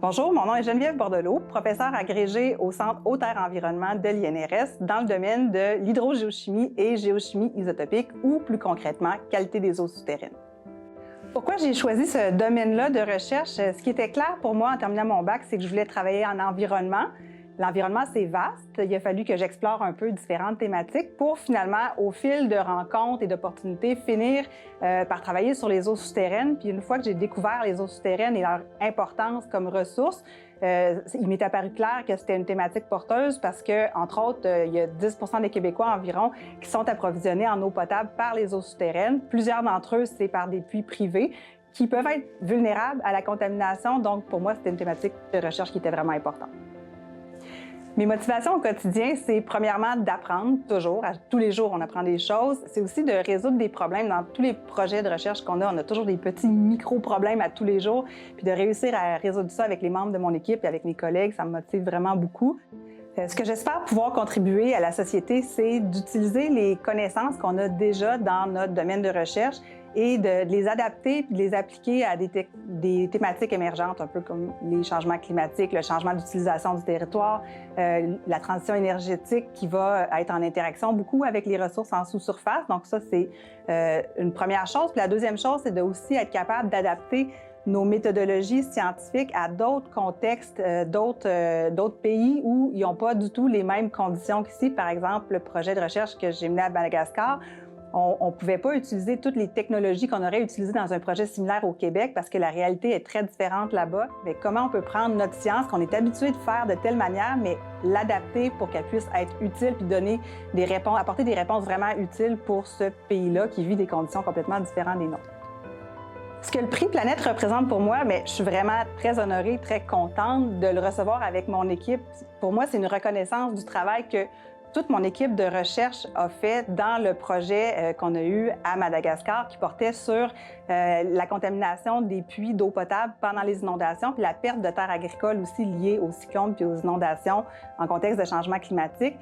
Bonjour, mon nom est Geneviève Bordelot, professeure agrégée au Centre Eau-Terre-Environnement de l'INRS dans le domaine de l'hydrogéochimie et géochimie isotopique ou plus concrètement, qualité des eaux souterraines. Pourquoi j'ai choisi ce domaine-là de recherche? Ce qui était clair pour moi en terminant mon bac, c'est que je voulais travailler en environnement. L'environnement, c'est vaste. Il a fallu que j'explore un peu différentes thématiques pour finalement, au fil de rencontres et d'opportunités, finir par travailler sur les eaux souterraines. Puis une fois que j'ai découvert les eaux souterraines et leur importance comme ressource, il m'est apparu clair que c'était une thématique porteuse parce que, entre autres, il y a 10 des Québécois environ qui sont approvisionnés en eau potable par les eaux souterraines. Plusieurs d'entre eux, c'est par des puits privés qui peuvent être vulnérables à la contamination. Donc, pour moi, c'était une thématique de recherche qui était vraiment importante. Mes motivations au quotidien, c'est premièrement d'apprendre, toujours. Tous les jours, on apprend des choses. C'est aussi de résoudre des problèmes dans tous les projets de recherche qu'on a. On a toujours des petits micro-problèmes à tous les jours. Puis de réussir à résoudre ça avec les membres de mon équipe et avec mes collègues, ça me motive vraiment beaucoup. Ce que j'espère pouvoir contribuer à la société, c'est d'utiliser les connaissances qu'on a déjà dans notre domaine de recherche et de les adapter et de les appliquer à des thématiques émergentes, un peu comme les changements climatiques, le changement d'utilisation du territoire, la transition énergétique qui va être en interaction beaucoup avec les ressources en sous-surface. Donc ça, c'est une première chose. Puis la deuxième chose, c'est de aussi être capable d'adapter nos méthodologies scientifiques à d'autres contextes, d'autres pays où ils n'ont pas du tout les mêmes conditions qu'ici. Par exemple, le projet de recherche que j'ai mené à Madagascar, on ne pouvait pas utiliser toutes les technologies qu'on aurait utilisées dans un projet similaire au Québec parce que la réalité est très différente là-bas. Mais comment on peut prendre notre science qu'on est habitué de faire de telle manière, mais l'adapter pour qu'elle puisse être utile puis donner des réponses, apporter des réponses vraiment utiles pour ce pays-là qui vit des conditions complètement différentes des nôtres. Ce que le prix Planète représente pour moi, mais je suis vraiment très honorée, très contente de le recevoir avec mon équipe. Pour moi, c'est une reconnaissance du travail que toute mon équipe de recherche a fait dans le projet qu'on a eu à Madagascar qui portait sur la contamination des puits d'eau potable pendant les inondations puis la perte de terres agricoles aussi liée aux cyclones puis aux inondations en contexte de changement climatique.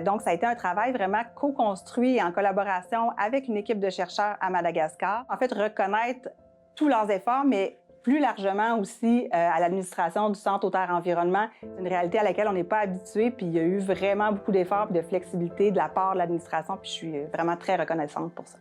Donc, ça a été un travail vraiment co-construit et en collaboration avec une équipe de chercheurs à Madagascar. En fait, reconnaître tous leurs efforts, mais plus largement aussi à l'administration du Centre Eau-Terre-Environnement. C'est une réalité à laquelle on n'est pas habitué, puis il y a eu vraiment beaucoup d'efforts et de flexibilité de la part de l'administration, puis je suis vraiment très reconnaissante pour ça.